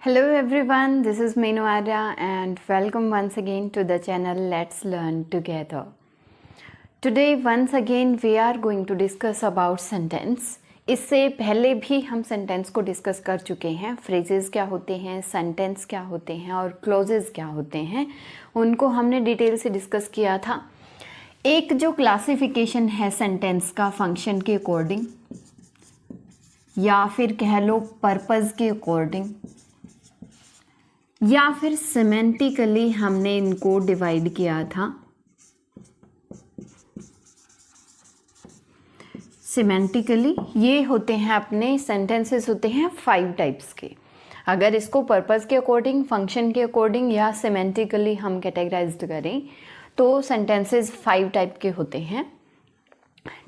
Hello everyone, this is Meenu Arya and welcome once again to the channel Let's Learn Together. Today once again we are going to discuss about sentence. इससे पहले भी हम sentence को discuss कर चुके हैं. Phrases क्या होते हैं, सेंटेंस क्या होते हैं और क्लोजेस क्या होते हैं, उनको हमने डिटेल से डिस्कस किया था. एक जो क्लासिफिकेशन है सेंटेंस का फंक्शन के अकॉर्डिंग या फिर कह लो पर्पस के अकॉर्डिंग या फिर सिमेंटिकली हमने इनको डिवाइड किया था. सिमेंटिकली ये होते हैं अपने सेंटेंसेस होते हैं 5 टाइप्स के. अगर इसको पर्पस के अकॉर्डिंग, फंक्शन के अकॉर्डिंग या सिमेंटिकली हम कैटेगराइज्ड करें तो सेंटेंसेस 5 टाइप के होते हैं.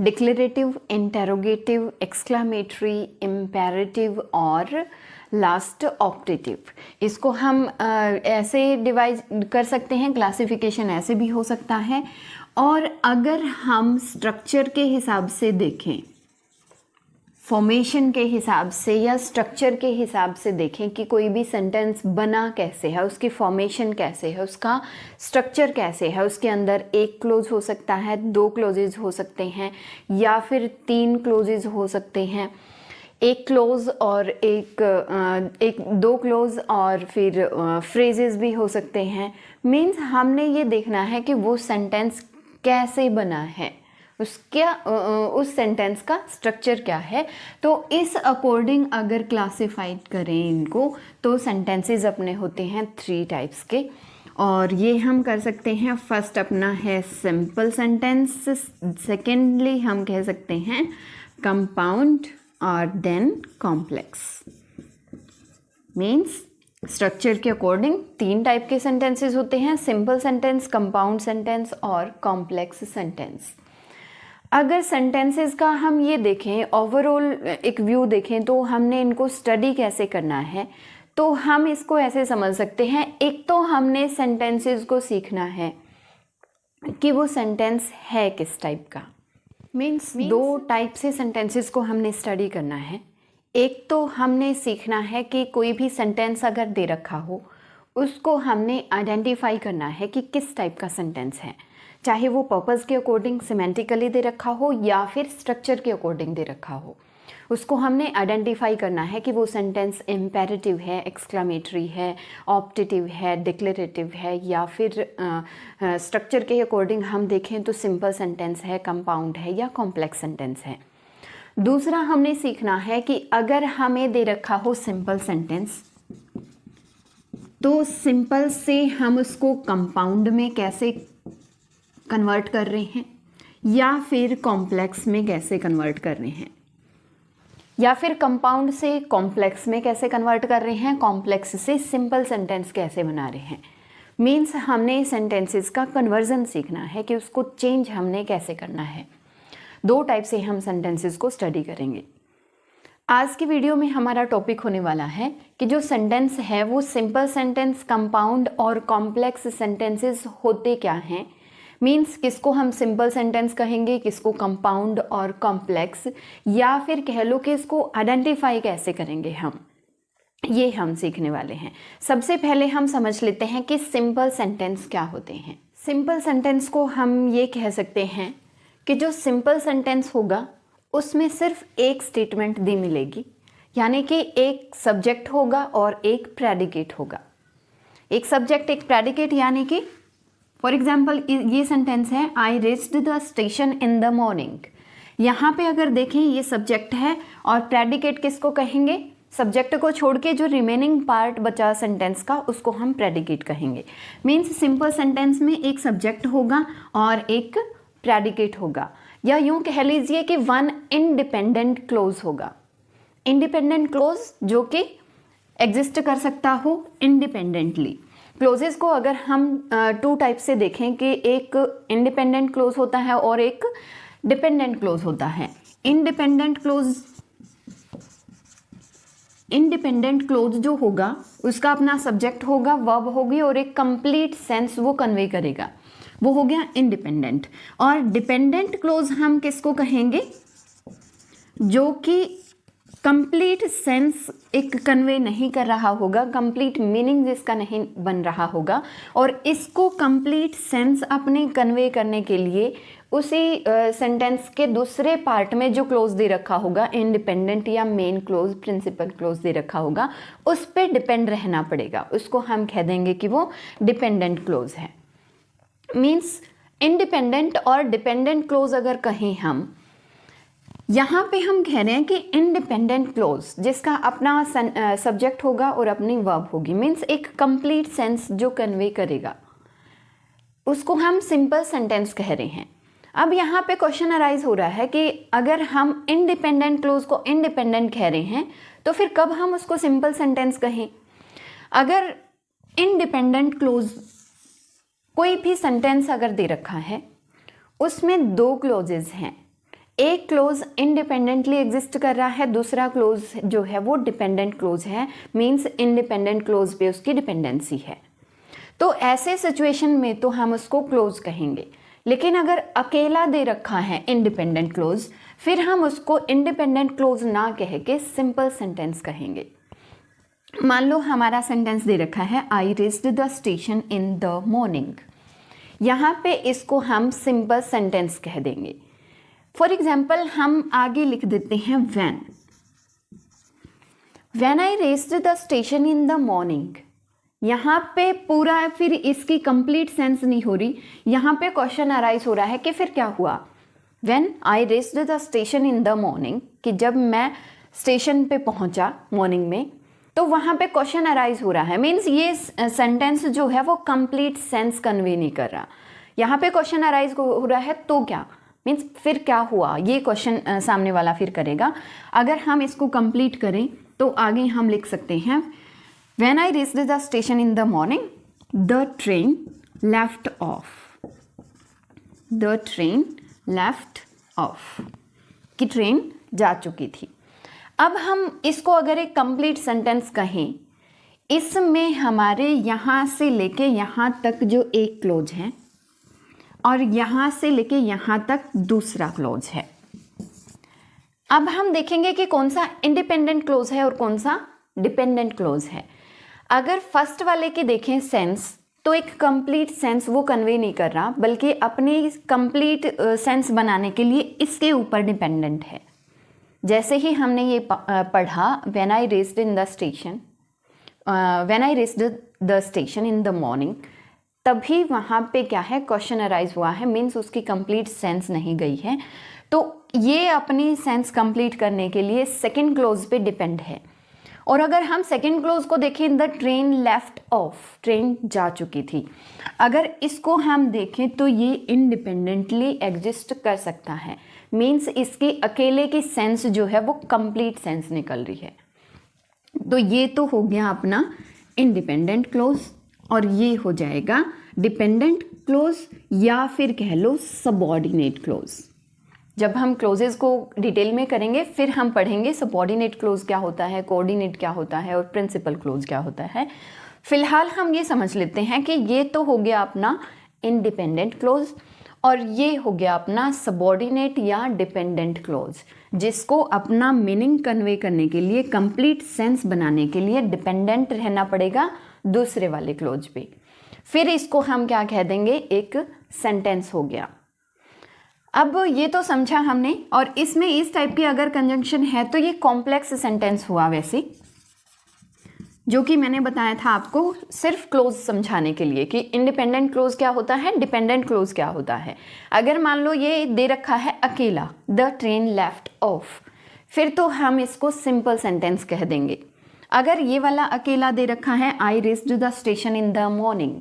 डिक्लेरेटिव, इंटेरोगेटिव, एक्सक्लामेटरी, इम्पेरेटिव और लास्ट ऑप्टेटिव. इसको हम ऐसे डिवाइड कर सकते हैं, क्लासिफिकेशन ऐसे भी हो सकता है. और अगर हम स्ट्रक्चर के हिसाब से देखें, फॉर्मेशन के हिसाब से या स्ट्रक्चर के हिसाब से देखें कि कोई भी सेंटेंस बना कैसे है, उसकी फॉर्मेशन कैसे है, उसका स्ट्रक्चर कैसे है, उसके अंदर एक क्लोज हो सकता है, 2 क्लोजेज हो सकते हैं या फिर 3 क्लोजेज हो सकते हैं, एक क्लोज और एक 2 क्लोज और फिर फ्रेजेस भी हो सकते हैं. मीन्स हमने ये देखना है कि वो सेंटेंस कैसे बना है, उस सेंटेंस का स्ट्रक्चर क्या है. तो इस अकॉर्डिंग अगर क्लासिफाइड करें इनको तो सेंटेंसेस अपने होते हैं 3 टाइप्स के. और ये हम कर सकते हैं. फर्स्ट अपना है सिंपल सेंटेंस, सेकेंडली हम कह सकते हैं कंपाउंड और देन कॉम्प्लेक्स. मीन्स स्ट्रक्चर के अकॉर्डिंग 3 टाइप के सेंटेंसेस होते हैं, सिंपल सेंटेंस, कंपाउंड सेंटेंस और कॉम्प्लेक्स सेंटेंस. अगर सेंटेंसेस का हम ये देखें, ओवरऑल एक व्यू देखें तो हमने इनको स्टडी कैसे करना है, तो हम इसको ऐसे समझ सकते हैं. एक तो हमने सेंटेंसेस को सीखना है कि वो सेंटेंस है किस टाइप का. मीन्स 2 टाइप से सेंटेंसेस को हमने स्टडी करना है. एक तो हमने सीखना है कि कोई भी सेंटेंस अगर दे रखा हो उसको हमने आइडेंटिफाई करना है कि किस टाइप का सेंटेंस है, चाहे वो पर्पस के अकॉर्डिंग सिमेंटिकली दे रखा हो या फिर स्ट्रक्चर के अकॉर्डिंग दे रखा हो. उसको हमने आइडेंटिफाई करना है कि वो सेंटेंस इम्पेरेटिव है, एक्सक्लामेटरी है, ऑप्टेटिव है, डिक्लेरेटिव है या फिर स्ट्रक्चर के अकॉर्डिंग हम देखें तो सिंपल सेंटेंस है, कंपाउंड है या कॉम्प्लेक्स सेंटेंस है. दूसरा हमने सीखना है कि अगर हमें दे रखा हो सिंपल सेंटेंस तो सिंपल से हम उसको कंपाउंड में कैसे कन्वर्ट कर रहे हैं या फिर कॉम्प्लेक्स में कैसे कन्वर्ट कर रहे हैं या फिर कंपाउंड से कॉम्प्लेक्स में कैसे कन्वर्ट कर रहे हैं, कॉम्प्लेक्स से सिंपल सेंटेंस कैसे बना रहे हैं. मीन्स हमने सेंटेंसेस का कन्वर्जन सीखना है कि उसको चेंज हमने कैसे करना है. 2 टाइप से हम सेंटेंसेस को स्टडी करेंगे. आज की वीडियो में हमारा टॉपिक होने वाला है कि जो सेंटेंस है वो सिंपल सेंटेंस, कंपाउंड और कॉम्प्लेक्स सेंटेंसेस होते क्या हैं. मीन्स किसको हम सिंपल सेंटेंस कहेंगे, किसको कंपाउंड और कॉम्प्लेक्स, या फिर कह लो कि इसको आइडेंटिफाई कैसे करेंगे ये हम सीखने वाले हैं. सबसे पहले हम समझ लेते हैं कि सिंपल सेंटेंस क्या होते हैं. सिंपल सेंटेंस को हम ये कह सकते हैं कि जो सिंपल सेंटेंस होगा उसमें सिर्फ एक स्टेटमेंट दी मिलेगी, यानी कि एक सब्जेक्ट होगा और एक प्रेडिकेट होगा. एक सब्जेक्ट, एक प्रेडिकेट, यानी कि फॉर एग्जाम्पल ये सेंटेंस है आई reached the station in the morning. यहाँ पे अगर देखें ये सब्जेक्ट है और प्रेडिकेट किसको कहेंगे, सब्जेक्ट को छोड़ के जो रिमेनिंग पार्ट बचा सेंटेंस का उसको हम प्रेडिकेट कहेंगे. मीन्स सिंपल सेंटेंस में एक सब्जेक्ट होगा और एक प्रेडिकेट होगा, या यूं कह लीजिए कि 1 इंडिपेंडेंट क्लोज होगा. इंडिपेंडेंट क्लोज जो कि एग्जिस्ट कर सकता हो इंडिपेंडेंटली. क्लोजेस को अगर हम 2 टाइप से देखें कि एक इंडिपेंडेंट क्लोज होता है और एक डिपेंडेंट क्लोज होता है. इंडिपेंडेंट क्लोज जो होगा उसका अपना सब्जेक्ट होगा, वर्ब होगी और एक कंप्लीट सेंस वो कन्वे करेगा, वो हो गया इंडिपेंडेंट. और डिपेंडेंट क्लोज हम किसको कहेंगे, जो कि कंप्लीट सेंस एक कन्वे नहीं कर रहा होगा, कंप्लीट मीनिंग जिसका नहीं बन रहा होगा, और इसको कंप्लीट सेंस अपने कन्वे करने के लिए उसी सेंटेंस के दूसरे पार्ट में जो क्लोज दे रखा होगा, इंडिपेंडेंट या मेन क्लोज, प्रिंसिपल क्लोज दे रखा होगा, उस पर डिपेंड रहना पड़ेगा। उसको हम कह देंगे कि वो डिपेंडेंट क्लोज है। मीन्स इंडिपेंडेंट और डिपेंडेंट क्लोज अगर कहें हम, यहाँ पे हम कह रहे हैं कि इंडिपेंडेंट क्लोज जिसका अपना सब्जेक्ट होगा और अपनी वर्ब होगी, मीन्स एक कंप्लीट सेंस जो कन्वे करेगा, उसको हम सिंपल सेंटेंस कह रहे हैं। अब यहाँ पे क्वेश्चन अराइज हो रहा है कि अगर हम इंडिपेंडेंट क्लोज को इंडिपेंडेंट कह रहे हैं तो फिर कब हम उसको सिंपल सेंटेंस कहें। अगर इंडिपेंडेंट क्लोज कोई भी सेंटेंस अगर दे रखा है, उसमें दो क्लोजेज हैं, एक क्लोज इंडिपेंडेंटली एग्जिस्ट कर रहा है, दूसरा क्लोज जो है वो डिपेंडेंट क्लोज है, मीन्स इंडिपेंडेंट क्लोज पे उसकी डिपेंडेंसी है, तो ऐसे सिचुएशन में तो हम उसको क्लोज कहेंगे। लेकिन अगर अकेला दे रखा है इंडिपेंडेंट क्लोज, फिर हम उसको इंडिपेंडेंट क्लोज ना कह के सिंपल सेंटेंस कहेंगे। मान लो हमारा सेंटेंस दे रखा है, आई reached the station in the morning. यहाँ पे इसको हम सिंपल सेंटेंस कह देंगे। फॉर एग्जाम्पल हम आगे लिख देते हैं when I reached the station in the morning. यहाँ पे पूरा फिर इसकी कंप्लीट सेंस नहीं हो रही, यहाँ पे क्वेश्चन अराइज हो रहा है कि फिर क्या हुआ। When I reached the station in the morning, कि जब मैं स्टेशन पे पहुँचा मॉर्निंग में, तो वहाँ पे क्वेश्चन अराइज हो रहा है। मीन्स ये सेंटेंस जो है वो कंप्लीट सेंस कन्वे नहीं कर रहा। यहाँ पे क्वेश्चन अराइज हो रहा है तो क्या, मीन्स फिर क्या हुआ, ये क्वेश्चन सामने वाला फिर करेगा। अगर हम इसको कंप्लीट करें तो आगे हम लिख सकते हैं, when I reached the station in the morning the train left of. The train left of, कि ट्रेन जा चुकी थी। अब हम इसको अगर एक कंप्लीट सेंटेंस कहें, इसमें हमारे यहाँ से लेके यहाँ तक जो एक क्लोज है और यहाँ से लेके यहाँ तक दूसरा क्लोज है। अब हम देखेंगे कि कौन सा इंडिपेंडेंट क्लोज है और कौन सा डिपेंडेंट क्लोज है। अगर फर्स्ट वाले की देखें सेंस, तो एक कंप्लीट सेंस वो कन्वे नहीं कर रहा, बल्कि अपनी कंप्लीट सेंस बनाने के लिए इसके ऊपर डिपेंडेंट है। जैसे ही हमने ये पढ़ा, when I reached in the station, when I reached the station in the morning, तभी वहाँ पे क्या है, क्वेश्चन अराइज हुआ है, मीन्स उसकी कंप्लीट सेंस नहीं गई है। तो ये अपनी सेंस कंप्लीट करने के लिए सेकंड क्लोज पे डिपेंड है। और अगर हम सेकंड क्लोज को देखें, the train left of, train जा चुकी थी, अगर इसको हम देखें तो ये इंडिपेंडेंटली एग्जिस्ट कर सकता है, मीन्स इसकी अकेले की सेंस जो है वो कंप्लीट सेंस निकल रही है। तो ये तो हो गया अपना इंडिपेंडेंट क्लोज, और ये हो जाएगा डिपेंडेंट क्लोज, या फिर कह लो सबऑर्डिनेट क्लोज। जब हम क्लोजेस को डिटेल में करेंगे फिर हम पढ़ेंगे सबऑर्डिनेट क्लोज क्या होता है, कोऑर्डिनेट क्या होता है और प्रिंसिपल क्लोज क्या होता है। फिलहाल हम ये समझ लेते हैं कि ये तो हो गया अपना इंडिपेंडेंट क्लोज, और ये हो गया अपना सबऑर्डिनेट या डिपेंडेंट क्लोज, जिसको अपना मीनिंग कन्वे करने के लिए, कंप्लीट सेंस बनाने के लिए डिपेंडेंट रहना पड़ेगा दूसरे वाले क्लोज पे। फिर इसको हम क्या कह देंगे, एक सेंटेंस हो गया। अब ये तो समझा हमने, और इसमें इस टाइप की अगर कंजंक्शन है तो ये कॉम्प्लेक्स सेंटेंस हुआ वैसे, जो कि मैंने बताया था आपको सिर्फ क्लोज समझाने के लिए कि इंडिपेंडेंट क्लोज क्या होता है, डिपेंडेंट क्लोज क्या होता है। अगर मान लो ये दे रखा है अकेला, द ट्रेन लेफ्ट ऑफ, फिर तो हम इसको सिंपल सेंटेंस कह देंगे। अगर ये वाला अकेला दे रखा है, आई reached the station in the morning,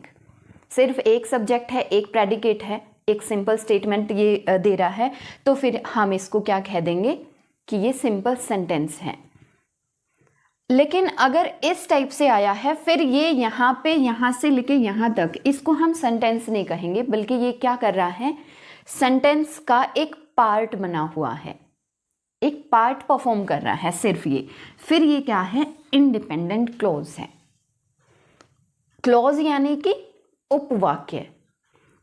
सिर्फ एक सब्जेक्ट है, एक प्रेडिकेट है, एक सिंपल स्टेटमेंट ये दे रहा है, तो फिर हम इसको क्या कह देंगे कि ये सिंपल सेंटेंस है। लेकिन अगर इस टाइप से आया है, फिर ये यहाँ पे, यहाँ से लेके यहाँ तक, इसको हम सेंटेंस नहीं कहेंगे, बल्कि ये क्या कर रहा है, सेंटेंस का एक पार्ट बना हुआ है, एक पार्ट परफॉर्म कर रहा है सिर्फ ये। फिर ये क्या है, इंडिपेंडेंट क्लोज है। क्लोज यानी कि उपवाक्य,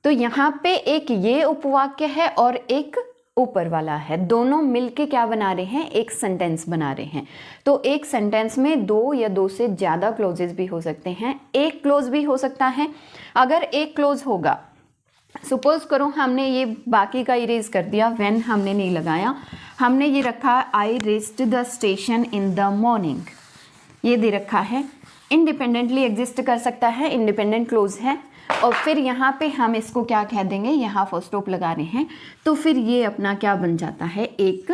तो यहाँ पे एक ये उपवाक्य है और एक ऊपर वाला है, दोनों मिलके क्या बना रहे हैं, एक सेंटेंस बना रहे हैं। तो एक सेंटेंस में दो या दो से ज़्यादा क्लोजेस भी हो सकते हैं, एक क्लोज भी हो सकता है। अगर एक क्लोज होगा, सपोज करो हमने ये बाकी का इरेज कर दिया, व्हेन हमने नहीं लगाया, हमने ये रखा आई reached the station in the morning, ये दे रखा है, इंडिपेंडेंटली एग्जिस्ट कर सकता है, इंडिपेंडेंट क्लोज है। और फिर यहाँ पे हम इसको क्या कह देंगे, यहाँ फुल स्टॉप लगा रहे हैं, तो फिर ये अपना क्या बन जाता है, एक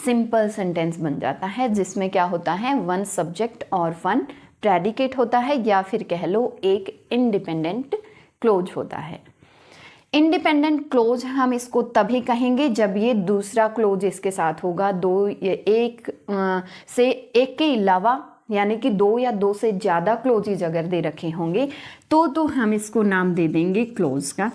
सिंपल सेंटेंस बन जाता है, जिसमें क्या होता है, वन सब्जेक्ट और वन प्रेडिकेट होता है, या फिर कह लो एक इंडिपेंडेंट क्लोज होता है। इंडिपेंडेंट क्लोज हम इसको तभी कहेंगे जब ये दूसरा क्लोज इसके साथ होगा, दो या एक से एक के अलावा, यानी कि दो या दो से ज़्यादा क्लोजेज अगर दे रखे होंगे तो हम इसको नाम दे देंगे क्लोज का।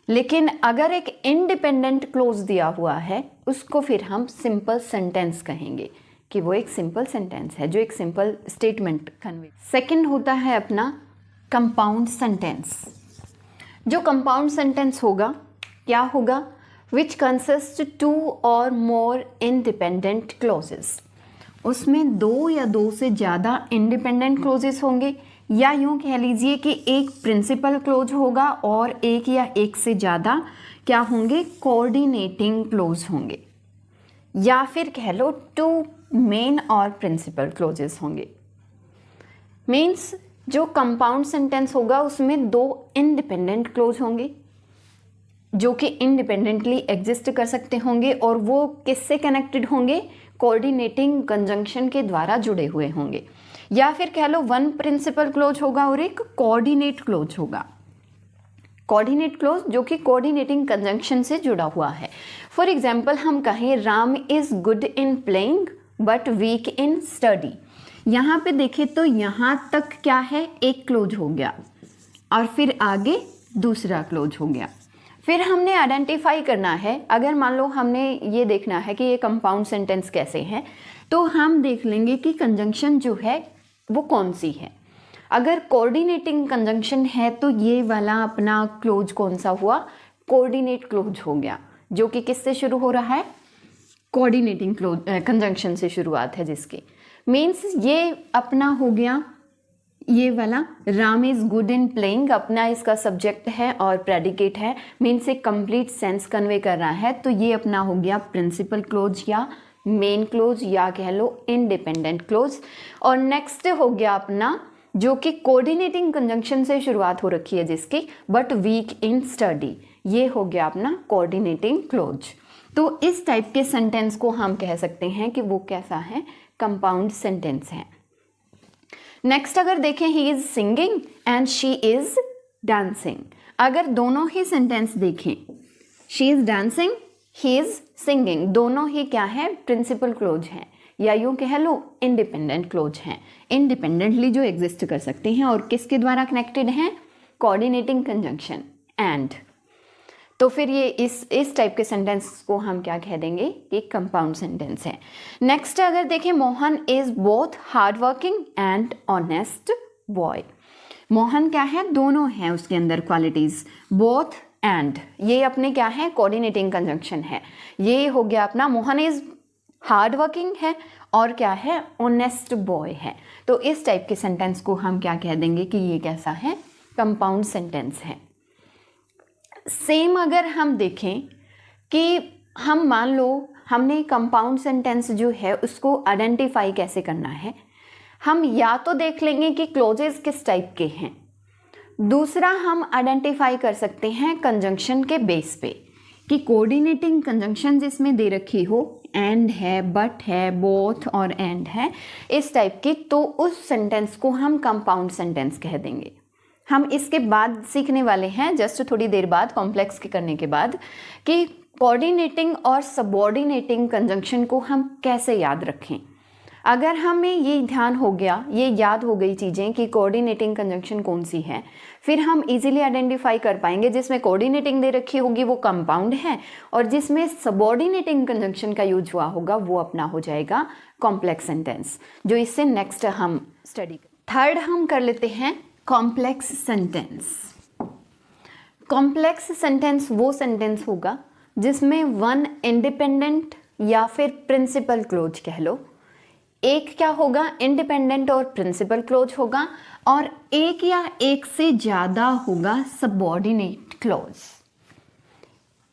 लेकिन अगर एक इंडिपेंडेंट क्लोज दिया हुआ है, उसको फिर हम सिंपल सेंटेंस कहेंगे कि वो एक सिंपल सेंटेंस है जो एक सिंपल स्टेटमेंट कन्वे। सेकंड होता है अपना कंपाउंड सेंटेंस। जो कंपाउंड सेंटेंस होगा, क्या होगा, विच कंसिस्ट टू और मोर इंडिपेंडेंट क्लोजेस। उसमें दो या दो से ज़्यादा इंडिपेंडेंट क्लोजेस होंगे, या यूँ कह लीजिए कि एक प्रिंसिपल क्लोज होगा और एक या एक से ज़्यादा क्या होंगे, कोऑर्डिनेटिंग क्लोज होंगे, या फिर कह लो टू मेन और प्रिंसिपल क्लोजेस होंगे। मीन्स जो कंपाउंड सेंटेंस होगा उसमें दो इंडिपेंडेंट क्लोज होंगे जो कि इंडिपेंडेंटली एग्जिस्ट कर सकते होंगे, और वो किससे कनेक्टेड होंगे, कोऑर्डिनेटिंग कंजंक्शन के द्वारा जुड़े हुए होंगे। या फिर कह लो वन प्रिंसिपल क्लोज होगा और एक कोऑर्डिनेट क्लोज होगा, कोऑर्डिनेट क्लोज जो कि कोऑर्डिनेटिंग कंजंक्शन से जुड़ा हुआ है। फॉर एग्जाम्पल हम कहें Ram is good in playing but weak in study. यहाँ पे देखें तो यहाँ तक क्या है, एक क्लोज हो गया, और फिर आगे दूसरा क्लोज हो गया। फिर हमने आइडेंटिफाई करना है, अगर मान लो हमने ये देखना है कि ये कंपाउंड सेंटेंस कैसे हैं, तो हम देख लेंगे कि कंजंक्शन जो है वो कौन सी है। अगर कोऑर्डिनेटिंग कंजंक्शन है तो ये वाला अपना क्लोज कौन सा हुआ, कोऑर्डिनेट क्लोज हो गया, जो कि किससे शुरू हो रहा है, कोऑर्डिनेटिंग क्लोज कंजंक्शन से शुरुआत है जिसकी। मीन्स ये अपना हो गया ये वाला Ram is good in playing, अपना इसका सब्जेक्ट है और प्रेडिकेट है, मीन्स एक कंप्लीट सेंस कन्वे कर रहा है, तो ये अपना हो गया प्रिंसिपल क्लोज या मेन क्लोज या कह लो इंडिपेंडेंट क्लोज। और नेक्स्ट हो गया अपना जो कि कोऑर्डिनेटिंग कंजंक्शन से शुरुआत हो रखी है जिसकी, बट वीक इन स्टडी, ये हो गया अपना कोऑर्डिनेटिंग क्लोज। तो इस टाइप के सेंटेंस को हम कह सकते हैं कि वो कैसा है, कंपाउंड सेंटेंस है। नेक्स्ट अगर देखें, he is singing and she is dancing. अगर दोनों ही सेंटेंस देखें, she is dancing, he is singing, दोनों ही क्या है, प्रिंसिपल क्लोज हैं, या यूँ कह लो इंडिपेंडेंट क्लोज हैं, इंडिपेंडेंटली जो एग्जिस्ट कर सकते हैं और किसके द्वारा कनेक्टेड हैं, कोऑर्डिनेटिंग कंजंक्शन एंड। तो फिर ये इस टाइप के सेंटेंस को हम क्या कह देंगे कि कंपाउंड सेंटेंस है। नेक्स्ट अगर देखें, Mohan is both hard working and honest boy. Mohan क्या है, दोनों हैं उसके अंदर क्वालिटीज, बोथ एंड, ये अपने क्या है, कोऑर्डिनेटिंग कंजंक्शन है। ये हो गया अपना मोहन इज हार्ड वर्किंग है और क्या है, ऑनेस्ट बॉय है। तो इस टाइप के सेंटेंस को हम क्या कह देंगे कि ये कैसा है, कंपाउंड सेंटेंस है। सेम अगर हम देखें कि हम मान लो हमने कंपाउंड सेंटेंस जो है उसको आइडेंटिफाई कैसे करना है, हम या तो देख लेंगे कि क्लोजेस किस टाइप के हैं, दूसरा हम आइडेंटिफाई कर सकते हैं कंजंक्शन के बेस पे कि कोऑर्डिनेटिंग कंजंक्शन जिसमें दे रखी हो, एंड है, बट है, बोथ और एंड है, इस टाइप की, तो उस सेंटेंस को हम कंपाउंड सेंटेंस कह देंगे। हम इसके बाद सीखने वाले हैं जस्ट थोड़ी देर बाद, कॉम्प्लेक्स के करने के बाद, कि कोऑर्डिनेटिंग और सबऑर्डिनेटिंग कंजंक्शन को हम कैसे याद रखें। अगर हमें ये ध्यान हो गया, ये याद हो गई चीज़ें कि कोऑर्डिनेटिंग कंजंक्शन कौन सी है, फिर हम इजीली आइडेंटिफाई कर पाएंगे जिसमें कोऑर्डिनेटिंग दे रखी होगी वो कंपाउंड है, और जिसमें सबऑर्डिनेटिंग कंजंक्शन का यूज हुआ होगा वो अपना हो जाएगा कॉम्प्लेक्स सेंटेंस, जो इससे नेक्स्ट हम स्टडी। थर्ड हम कर लेते हैं कॉम्प्लेक्स सेंटेंस। कॉम्प्लेक्स सेंटेंस वो सेंटेंस होगा जिसमें वन इंडिपेंडेंट या फिर प्रिंसिपल क्लोज कह लो, एक क्या होगा इंडिपेंडेंट और प्रिंसिपल क्लोज होगा, और एक या एक से ज़्यादा होगा सबऑर्डिनेट क्लोज।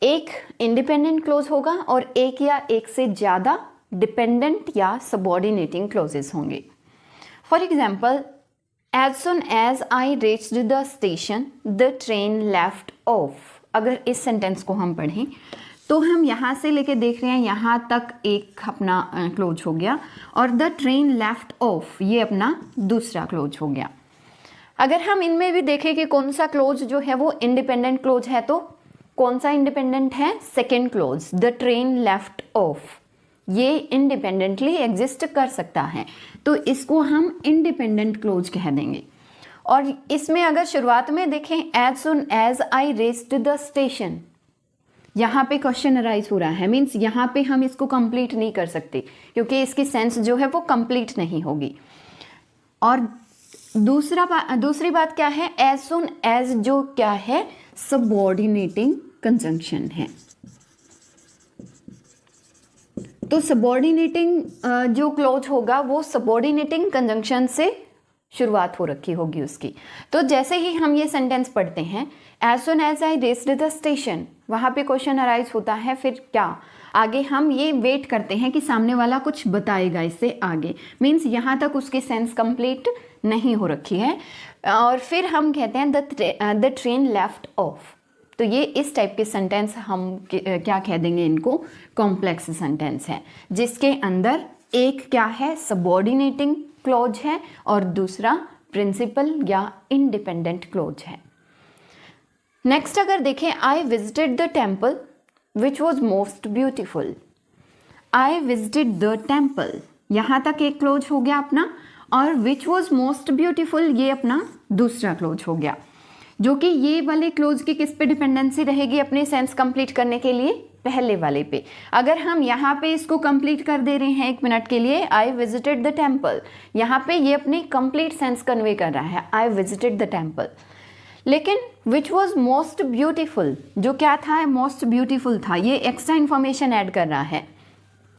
एक इंडिपेंडेंट क्लोज होगा और एक या एक से ज़्यादा डिपेंडेंट या सबऑर्डिनेटिंग क्लोजेस होंगे। For example, as soon as I reached the station the train left off. अगर इस सेंटेंस को हम पढ़ें तो हम यहाँ से लेके देख रहे हैं यहाँ तक एक अपना क्लोज हो गया, और द ट्रेन लेफ्ट ऑफ ये अपना दूसरा क्लोज हो गया। अगर हम इनमें भी देखें कि कौन सा क्लोज जो है वो इंडिपेंडेंट क्लोज है, तो कौन सा इंडिपेंडेंट है, second close the train left of, ये इंडिपेंडेंटली एग्जिस्ट कर सकता है, तो इसको हम इंडिपेंडेंट क्लोज कह देंगे। और इसमें अगर शुरुआत में देखें as soon as I reached the station, यहाँ पे क्वेश्चन अराइज हो रहा है, मीन्स यहाँ पे हम इसको कंप्लीट नहीं कर सकते क्योंकि इसकी सेंस जो है वो कंप्लीट नहीं होगी। और दूसरी बात क्या है, एज सुन एज जो क्या है सबऑर्डिनेटिंग कंजंक्शन है। तो सबऑर्डिनेटिंग जो क्लोज होगा वो सबऑर्डिनेटिंग कंजंक्शन से शुरुआत हो रखी होगी उसकी। तो जैसे ही हम ये सेंटेंस पढ़ते हैं as soon as I reached the station, वहाँ पे क्वेश्चन अराइज होता है, फिर क्या आगे हम ये वेट करते हैं कि सामने वाला कुछ बताएगा इससे आगे, मीन्स यहाँ तक उसकी सेंस कंप्लीट नहीं हो रखी है, और फिर हम कहते हैं द ट्रेन लेफ्ट ऑफ। तो ये इस टाइप के सेंटेंस हम क्या कह देंगे, इनको कॉम्प्लेक्स सेंटेंस है, जिसके अंदर एक क्या है सबऑर्डिनेटिंग क्लोज है और दूसरा प्रिंसिपल या इंडिपेंडेंट क्लोज है। नेक्स्ट अगर देखें, I visited the temple which was most beautiful. I visited the temple, यहाँ तक एक क्लोज हो गया अपना, और विच वॉज मोस्ट ब्यूटिफुल ये अपना दूसरा क्लोज हो गया, जो कि ये वाले क्लोज की किस पे डिपेंडेंसी रहेगी अपने सेंस कंप्लीट करने के लिए, पहले वाले पे। अगर हम यहाँ पे इसको कंप्लीट कर दे रहे हैं 1 मिनट के लिए, आई विजिटेड द टेम्पल, यहाँ पे ये अपनी कंप्लीट सेंस कन्वे कर रहा है, आई विजिटेड द टेम्पल। लेकिन विच वॉज मोस्ट ब्यूटीफुल जो क्या था, मोस्ट ब्यूटीफुल था, ये एक्स्ट्रा इंफॉर्मेशन ऐड कर रहा है,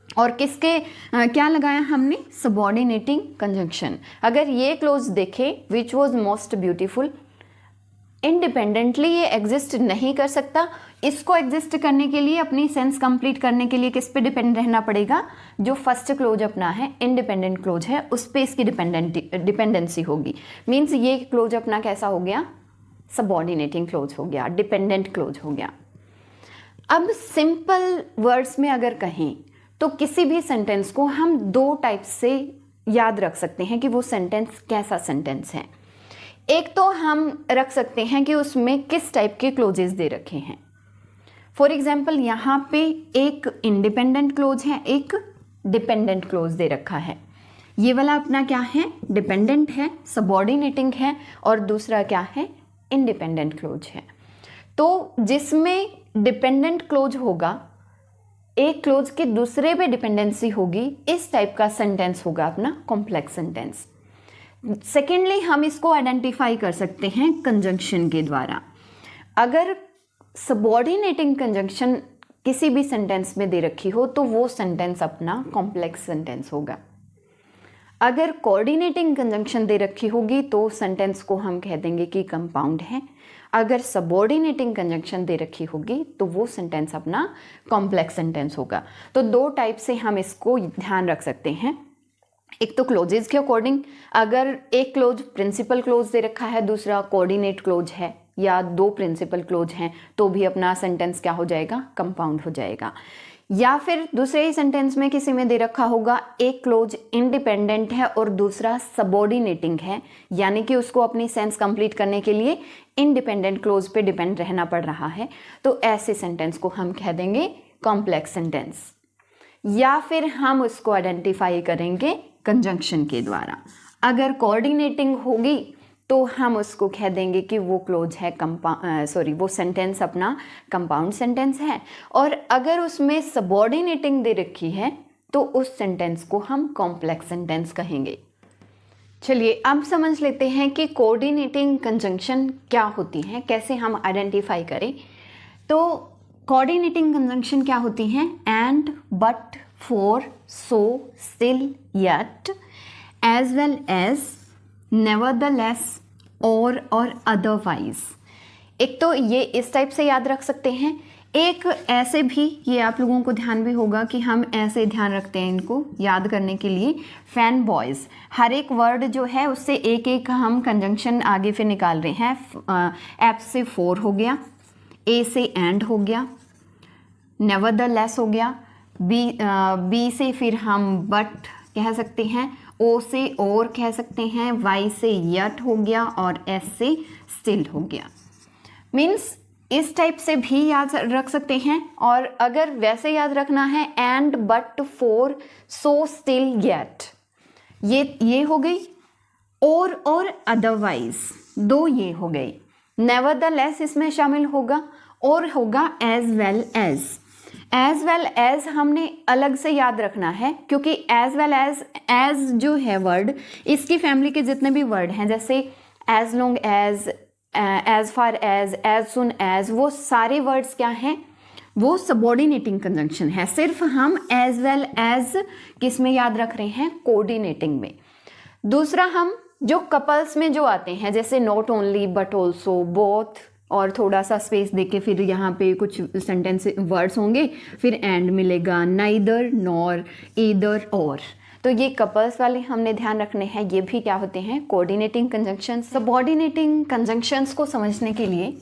और किसके क्या लगाया हमने, सबऑर्डिनेटिंग कंजंक्शन। अगर ये क्लोज देखें which was most beautiful, independently ये एग्जिस्ट नहीं कर सकता, इसको एग्जिस्ट करने के लिए अपनी सेंस कंप्लीट करने के लिए किस पे डिपेंड रहना पड़ेगा, जो फर्स्ट क्लोज अपना है इंडिपेंडेंट क्लोज है उस पे इसकी डिपेंडेंसी होगी। मीन्स ये क्लोज अपना कैसा हो गया, सबऑर्डिनेटिंग क्लोज हो गया, डिपेंडेंट क्लोज हो गया। अब सिंपल वर्ड्स में अगर कहें तो किसी भी सेंटेंस को हम 2 टाइप से याद रख सकते हैं कि वो सेंटेंस कैसा सेंटेंस है। एक तो हम रख सकते हैं कि उसमें किस टाइप के क्लोजेस दे रखे हैं। फॉर एग्जाम्पल यहाँ पे एक इंडिपेंडेंट क्लोज है, एक डिपेंडेंट क्लोज दे रखा है। ये वाला अपना क्या है, डिपेंडेंट है, सबऑर्डिनेटिंग है, और दूसरा क्या है, इंडिपेंडेंट क्लोज है। तो जिसमें डिपेंडेंट क्लोज होगा, एक क्लोज के दूसरे पे डिपेंडेंसी होगी, इस टाइप का सेंटेंस होगा अपना कॉम्प्लेक्स सेंटेंस। सेकेंडली हम इसको आइडेंटिफाई कर सकते हैं कंजंक्शन के द्वारा। अगर सबऑर्डिनेटिंग कंजंक्शन किसी भी सेंटेंस में दे रखी हो तो वो सेंटेंस अपना कॉम्प्लेक्स सेंटेंस होगा। अगर कोऑर्डिनेटिंग कंजंक्शन दे रखी होगी तो सेंटेंस को हम कह देंगे कि कंपाउंड है। अगर सबऑर्डिनेटिंग कंजंक्शन दे रखी होगी तो वो सेंटेंस अपना कॉम्प्लेक्स सेंटेंस होगा। तो 2 टाइप से हम इसको ध्यान रख सकते हैं। एक तो क्लोजेज के अकॉर्डिंग, अगर एक क्लोज प्रिंसिपल क्लोज दे रखा है, दूसरा कोऑर्डिनेट क्लोज है, या 2 प्रिंसिपल क्लोज हैं, तो भी अपना सेंटेंस क्या हो जाएगा, कंपाउंड हो जाएगा। या फिर दूसरे ही सेंटेंस में किसी में दे रखा होगा एक क्लोज इंडिपेंडेंट है और दूसरा सबऑर्डिनेटिंग है, यानी कि उसको अपनी सेंस कंप्लीट करने के लिए इंडिपेंडेंट क्लोज पे डिपेंड रहना पड़ रहा है, तो ऐसे सेंटेंस को हम कह देंगे कॉम्प्लेक्स सेंटेंस। या फिर हम उसको आइडेंटिफाई करेंगे कंजंक्शन के द्वारा। अगर कोऑर्डिनेटिंग होगी तो हम उसको कह देंगे कि वो क्लोज है वो सेंटेंस अपना कंपाउंड सेंटेंस है, और अगर उसमें सबऑर्डिनेटिंग दे रखी है तो उस सेंटेंस को हम कॉम्प्लेक्स सेंटेंस कहेंगे। चलिए अब समझ लेते हैं कि कोऑर्डिनेटिंग कंजंक्शन क्या होती है, कैसे हम आइडेंटिफाई करें। तो कोऑर्डिनेटिंग कंजंक्शन क्या होती हैं? And, but, for, so, still, yet, as well as, nevertheless, और अदरवाइज। एक तो ये इस टाइप से याद रख सकते हैं, एक ऐसे भी, ये आप लोगों को ध्यान भी होगा कि हम ऐसे ध्यान रखते हैं इनको याद करने के लिए, फैन बॉयज़। हर एक वर्ड जो है उससे एक एक हम कंजंक्शन आगे फिर निकाल रहे हैं। एफ से फोर हो गया, ए से एंड हो गया, नेवरदलेस हो गया, बी से फिर हम बट कह सकते हैं, ओ से और कह सकते हैं, वाई से यट हो गया और एस से स्टिल हो गया। मीन्स इस टाइप से भी याद रख सकते हैं। और अगर वैसे याद रखना है, and, but, for, so, still, yet, ये हो गई। और अदरवाइज, दो ये हो गई। नेवरदलेस इसमें शामिल होगा, और होगा as well as. As well as हमने अलग से याद रखना है, क्योंकि एज वेल एज जो है वर्ड, इसकी फैमिली के जितने भी वर्ड हैं, जैसे as long as far as soon as, वो सारे वर्ड्स क्या हैं? वो सबऑर्डिनेटिंग कंजंक्शन है। सिर्फ हम एज वेल एज किस में याद रख रहे हैं? कोऑर्डिनेटिंग में। दूसरा, हम जो कपल्स में जो आते हैं, जैसे not only, but also, both, और थोड़ा सा स्पेस देके फिर यहाँ पे कुछ सेंटेंस वर्ड्स होंगे, फिर एंड मिलेगा, नाइदर, नॉर, ईदर, और। तो ये कपल्स वाले हमने ध्यान रखने हैं, ये भी क्या होते हैं? Coordinating conjunctions. सबऑर्डिनेटिंग कंजंक्शंस को समझने के लिए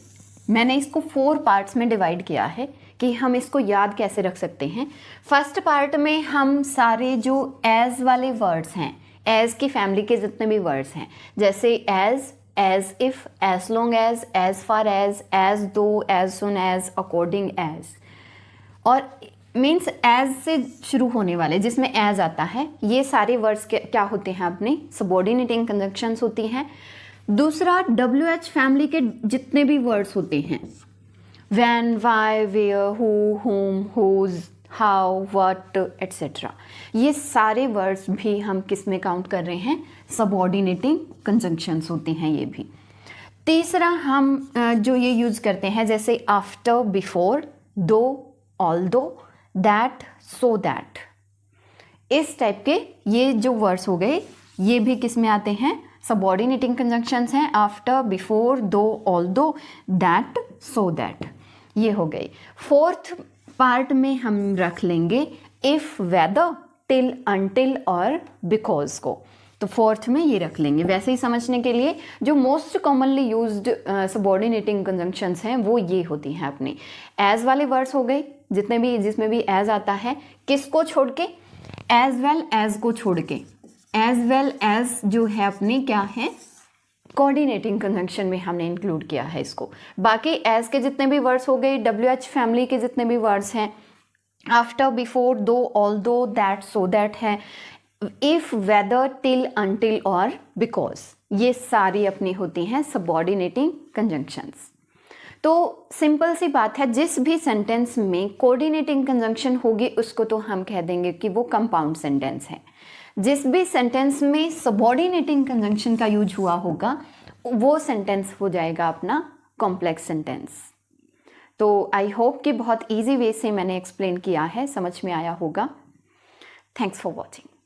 मैंने इसको 4 पार्ट्स में डिवाइड किया है कि हम इसको याद कैसे रख सकते हैं। फर्स्ट पार्ट में हम सारे जो एज वाले वर्ड्स हैं, एज की फैमिली के जितने भी वर्ड्स हैं, जैसे as if, as long as far as though, as soon as, according as, और मीन्स एज से शुरू होने वाले जिसमें एज आता है, ये सारे वर्ड्स क्या होते हैं? अपने सबऑर्डिनेटिंग कंजंक्शंस होती हैं। दूसरा, WH फैमिली के जितने भी वर्ड्स होते हैं, व्हेन, व्हाई, वेयर, हु, हुम, हुज, हाउ, व्हाट, एटसेट्रा, ये सारे वर्ड्स भी हम किस में काउंट कर रहे हैं? सबऑर्डिनेटिंग कंजंक्शंस होते हैं ये भी। तीसरा, हम जो ये यूज़ करते हैं, जैसे आफ्टर, बिफोर, दो, ऑल्दो, दैट, सो दैट, इस टाइप के ये जो वर्ड्स हो गए, ये भी किस में आते हैं? सबऑर्डिनेटिंग कंजंक्शंस हैं। आफ्टर, बिफोर, दो, ऑल्दो, दैट, सो दैट, ये हो गई। फोर्थ पार्ट में हम रख लेंगे इफ, वेदर, टिल, अनटिल और बिकॉज को। तो फोर्थ में ये रख लेंगे। वैसे ही समझने के लिए जो most commonly used subordinating conjunctions हैं वो ये होती हैं अपने एज वाले वर्ड्स हो गए, जिसमें भी एज आता है, किसको छोड़ के? एज वेल एज को छोड़ के। एज वेल एज जो है अपने क्या है? कोऑर्डिनेटिंग कंजंक्शन में हमने इंक्लूड किया है इसको। बाकी एज के जितने भी वर्ड्स हो गए, WH फैमिली के जितने भी वर्ड्स हैं, आफ्टर, बिफोर, दो, ऑल्दो, दैट, सो दैट है, इफ, वेदर, टिल, अनटिल और बिकॉज, ये सारी अपनी होती हैं सबऑर्डिनेटिंग कंजंक्शंस। तो सिंपल सी बात है, जिस भी सेंटेंस में कोऑर्डिनेटिंग कंजंक्शन होगी उसको तो हम कह देंगे कि वो कंपाउंड सेंटेंस है। जिस भी सेंटेंस में सबऑर्डिनेटिंग कंजंक्शन का यूज हुआ होगा वो सेंटेंस हो जाएगा अपना कॉम्प्लेक्स सेंटेंस। तो आई होप कि बहुत इजी वे से मैंने एक्सप्लेन किया है, समझ में आया होगा। Thanks for watching.